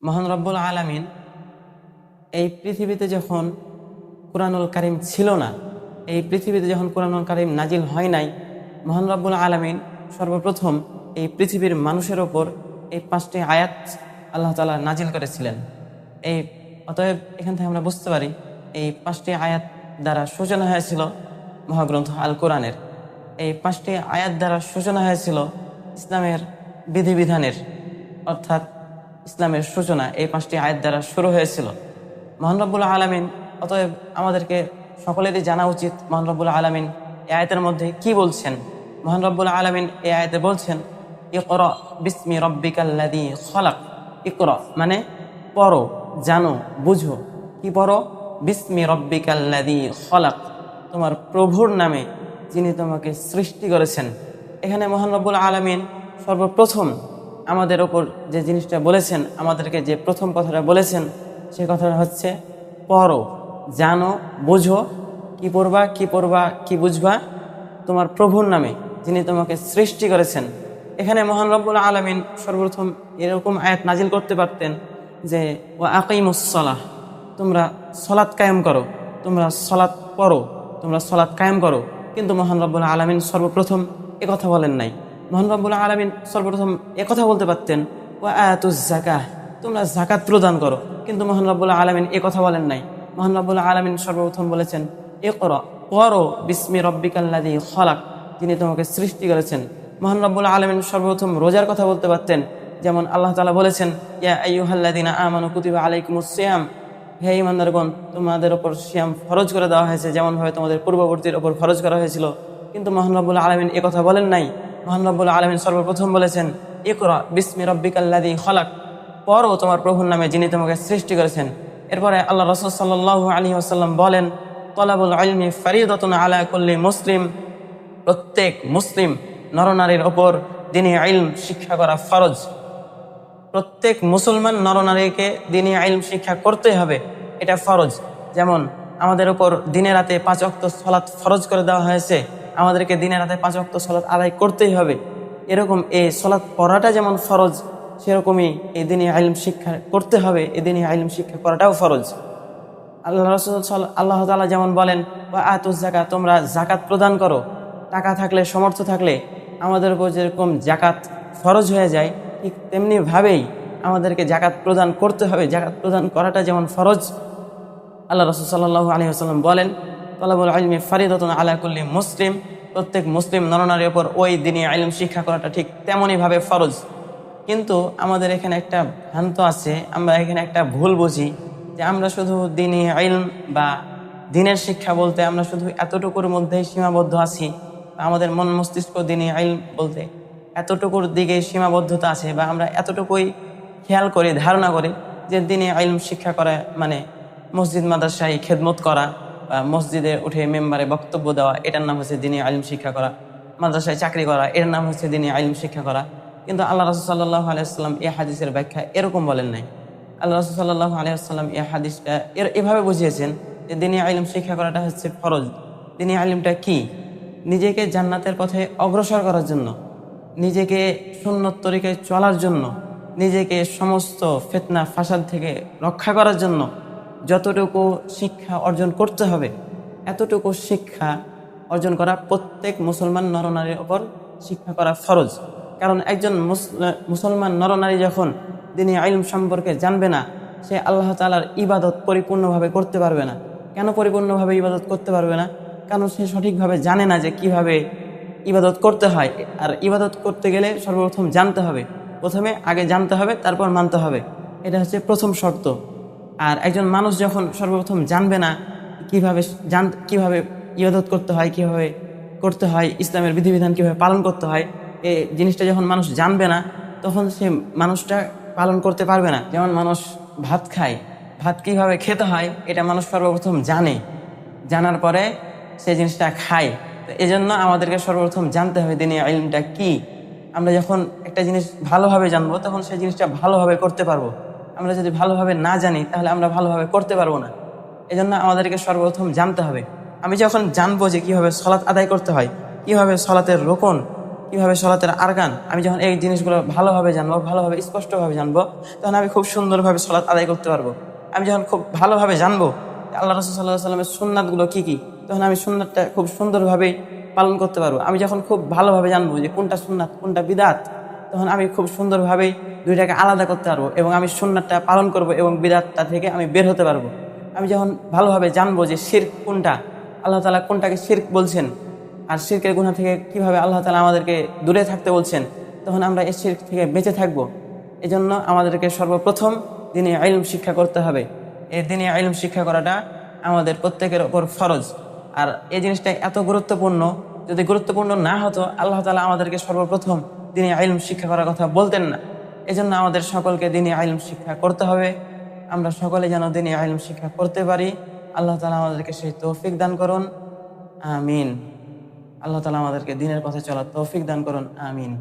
মহান রব্বুল আলামিন এই পৃথিবীতে যখন কুরআনুল কারীম ছিল না, এই পৃথিবীতে যখন কুরআনুল কারীম নাজিল হয় নাই, মহান রব্বুল আলামিন সর্বপ্রথম এই পৃথিবীর মানুষের ওপর এই 5টি আয়াত আল্লাহ তাআলা নাজিল করেছিলেন। অতএব এখান থেকে আমরা বুঝতে পারি এই 5টি আয়াত দ্বারা সূচনা হয়েছিল মহাগ্রন্থ আল কোরআনের। এই 5টি আয়াত দ্বারা সূচনা হয়েছিল ইসলামের বিধিবিধানের, অর্থাৎ ইসলামের সূচনা এই 5টি আয়াত দ্বারা শুরু হয়েছিল। মহান রব্বুল আলামিন, অতএব আমাদেরকে সকলেরই জানা উচিত মহান রব্বুল আলামিন এই আয়াতের মধ্যে কি বলছেন। মহান রব্বুল আলামিন এই আয়াতে বলছেন, ইকরা বিসমি রব্বিকাল্লাযী খলাক। ইকরা মানে পড়ো, জানো, বুঝো। কি পড়ো? বিসমি রব্বিকাল্লাযী খলাক, তোমার প্রভুর নামে যিনি তোমাকে সৃষ্টি করেছেন। এখানে মহান রব্বুল আলামিন সর্বপ্রথম আমাদের ওপর যে জিনিসটা বলেছেন, আমাদেরকে যে প্রথম কথাটা বলেছেন, সে কথাটা হচ্ছে পড়ো, জানো, বুঝো। কি পড়বা, কি পড়বা, কি বুঝবা? তোমার প্রভুর নামে যিনি তোমাকে সৃষ্টি করেছেন। এখানে মহান রব্বুল আলামিন সর্বপ্রথম এরকম আয়াত নাজিল করতে পারতেন যে ওয়া আকিমুস সালাহ, তোমরা সলাৎ কায়েম করো, তোমরা সলাৎ পড়ো, তোমরা সলাৎ কায়েম করো। কিন্তু মহান রব্বুল আলামিন সর্বপ্রথম কথা বলেন নাই। মহান রব্বুল আলামিন সর্বপ্রথম কথা বলতে পারতেন ওয়া আতুজ যাকাহ, তোমরা যাকাত প্রদান করো। কিন্তু মহান রব্বুল আলামিন কথা বলেন নাই। মহান রব্বুল আলামিন সর্বপ্রথম বলেছেন ইকরা, পড়ো, বিসমি রব্বিকাল্লাযী খলাক, যিনি তোমাকে সৃষ্টি করেছেন। মহান রব্বুল আলামিন সর্বপ্রথম রোজার কথা বলতে পারতেন, যেমন আল্লাহ তাআলা বলেছেন ইয়া আইয়ুহাল্লাযীনা আমানু কুতিবা আলাইকুমুস সিয়াম, হে ঈমানদারগণ, তোমাদের উপর সিয়াম ফরজ করে দেওয়া হয়েছে, যেমনভাবে তোমাদের পূর্ববর্তীর উপর ফরজ করা হয়েছিল। কিন্তু মহান রব্বুল আলামিন কথা বলেন নাই। মহান রব্বুল আলামিন সর্বপ্রথম বলেছেন ইকরা বিসমি রব্বিকাল্লাযী খলাক, পড়ো তোমার প্রভুর নামে যিনি তোমাকে সৃষ্টি করেছেন। এরপরে আল্লাহ রাসূল সাল্লাল্লাহু আলাইহি ওয়াসাল্লাম বলেন তলাবুল ইলমি ফরিদাতুন আলা কুল্লি মুসলিম, প্রত্যেক মুসলিম নরনারীর ওপর দ্বীনি ইলম শিক্ষা করা ফরজ। প্রত্যেক মুসলমান নরনারীকে দ্বীনি ইলম শিক্ষা করতে হবে, এটা ফরজ। যেমন আমাদের উপর দিনে রাতে 5 ওয়াক্ত সালাত ফরজ করে দেওয়া হয়েছে, আমাদেরকে দিনে রাতে 5 ওয়াক্ত সালাত আদায় করতেই হবে। এরকম এই সালাত পড়াটা যেমন ফরজ, সেরকমই এই দ্বীনি ইলম শিক্ষা করতে হবে, এই দ্বীনি ইলম শিক্ষা করাটাও ফরজ। আল্লাহ তাআলা যেমন বলেন ওয়া আতুজ যাকাত, তোমরা যাকাত প্রদান করো। টাকা থাকলে, সমর্থ থাকলে আমাদের উপর যেরকম যাকাত ফরজ হয়ে যায়, ঠিক তেমনিভাবেই আমাদেরকে যাকাত প্রদান করতে হবে। যাকাত প্রদান করাটা যেমন ফরজ, আল্লাহ রাসূল সাল্লাল্লাহু আলাইহি ওয়াসাল্লাম বলেন তলাবুল ইলমি ফরিদাতুন আলা কুল্লি মুসলিম, প্রত্যেক মুসলিম নরনারীর উপর ওই দ্বীনি ইলম শিক্ষা করাটা ঠিক তেমনইভাবে ফরজ। কিন্তু আমাদের এখানে একটা ভ্রান্ত আছে, আমরা এখানে একটা ভুল বুঝি যে আমরা শুধু দ্বীনি ইলম বা দ্বীনের শিক্ষা বলতে আমরা শুধু এতটুকুর মধ্যেই সীমাবদ্ধ আছি, আমাদের মন মস্তিষ্ক দ্বীনি ইলম বলতে এতটুকুর দিকে সীমাবদ্ধতা আছে, বা আমরা এতটুকুই খেয়াল করি, ধারণা করি যে দ্বীনি ইলম শিক্ষা করা মানে মসজিদ মাদ্রাসায় খেদমত করা বা মসজিদে উঠে মেম্বারে বক্তব্য দেওয়া, এটার নাম হচ্ছে দ্বীনি ইলম শিক্ষা করা। মাদ্রাসায় চাকরি করা, এর নাম হচ্ছে দ্বীনি ইলম শিক্ষা করা। কিন্তু আল্লাহ রাসূল সাল্লাল্লাহু আলাইহি ওয়াসাল্লাম এই হাদিসের ব্যাখ্যা এরকম বলেন নাই। আল্লাহ রাসূল সাল্লাল্লাহু আলাইহি ওয়াসাল্লাম এই হাদিসটা এভাবে বুঝিয়েছেন যে দ্বীনি ইলম শিক্ষা করাটা হচ্ছে ফরজ। দ্বীনি ইলমটা কি? নিজেকে জান্নাতের পথে অগ্রসর করার জন্য, নিজেকে সুন্নত তরিকায় চলার জন্য, নিজেকে সমস্ত ফিতনা ফাসাদ থেকে রক্ষা করার জন্য যতটুকু শিক্ষা অর্জন করতে হবে, এতটুকু শিক্ষা অর্জন করা প্রত্যেক মুসলমান নরনারীর ওপর শিক্ষা করা ফরজ। কারণ একজন মুসলমান নরনারী যখন দ্বীনি ইলম সম্পর্কে জানবে না, সে আল্লাহ তাআলার ইবাদত পরিপূর্ণভাবে করতে পারবে না। কেন পরিপূর্ণভাবে ইবাদত করতে পারবে না? কারণ সে সঠিকভাবে জানে না যে কিভাবে ইবাদত করতে হয়। আর ইবাদত করতে গেলে সর্বপ্রথম জানতে হবে, প্রথমে আগে জানতে হবে, তারপর মানতে হবে। এটা হচ্ছে প্রথম শর্ত। আর একজন মানুষ যখন সর্বপ্রথম জানবে না কিভাবে ইবাদত করতে হয়, কিভাবে করতে হয়, ইসলামের বিধিবিধান কিভাবে পালন করতে হয়, এই জিনিসটা যখন মানুষ জানবে না, তখন সে মানুষটা পালন করতে পারবে না। যেমন মানুষ ভাত খায়, ভাত কিভাবে খেতে হয় এটা মানুষ সর্বপ্রথম জানে, জানার পরে সেই জিনিসটা খায়। তো এই জন্য আমাদেরকে সর্বপ্রথম জানতে হবে দ্বীনি ইলমটা কি। আমরা যখন একটা জিনিস ভালোভাবে জানবো, তখন সেই জিনিসটা ভালোভাবে করতে পারবো। আমরা যদি ভালোভাবে না জানি, তাহলে আমরা ভালোভাবে করতে পারবো না। এই জন্য আমাদেরকে সর্বপ্রথম জানতে হবে। আমি যখন জানবো যে কিভাবে সলাৎ আদায় করতে হয়, কিভাবে সলাতের রোকন কিভাবে সলাতের আরকান, আমি যখন এই জিনিসগুলো ভালোভাবে জানবো, ভালোভাবে স্পষ্টভাবে জানবো, তখন আমি খুব সুন্দরভাবে সলাৎ আদায় করতে পারবো। আমি যখন খুব ভালোভাবে জানবো আল্লাহ রাসূল সাল্লাল্লাহু আলাইহি সাল্লামের সুন্নাতগুলো কি কি, তখন আমি সুন্নাতটা খুব সুন্দরভাবে পালন করতে পারবো। আমি যখন খুব ভালোভাবে জানবো যে কোনটা সুন্নাত কোনটা বিদআত, তখন আমি খুব সুন্দরভাবে দুইটাকে আলাদা করতে পারবো এবং আমি সুন্নাতটা পালন করব এবং বিদআতটা থেকে আমি বের হতে পারবো। আমি যখন ভালোভাবে জানবো যে শিরক কোনটা, আল্লাহ তাআলা কোনটাকে শিরক বলছেন, আর শিরকের গুনাহ থেকে কিভাবে আল্লাহ তাআলা আমাদেরকে দূরে থাকতে বলছেন, তখন আমরা এই শিরক থেকে বেঁচে থাকবো। এজন্য আমাদেরকে সর্বপ্রথম দ্বীনি ইলম শিক্ষা করতে হবে। এই দ্বীনি ইলম শিক্ষা করাটা আমাদের প্রত্যেকের ওপর ফরজ। আর এই জিনিসটা এত গুরুত্বপূর্ণ, যদি গুরুত্বপূর্ণ না হতো আল্লাহ তাআলা আমাদেরকে সর্বপ্রথম দ্বীনি ইলম শিক্ষা করার কথা বলতেন না। এজন্য আমাদের সকলকে দ্বীনি ইলম শিক্ষা করতে হবে। আমরা সকলে যেন দ্বীনি ইলম শিক্ষা করতে পারি। আল্লাহ তাআলা আমাদেরকে সেই তৌফিক দান করুন, আমিন। আল্লাহ তাআলা আমাদেরকে দ্বীনের পথে চলার তৌফিক দান করুন, আমিন।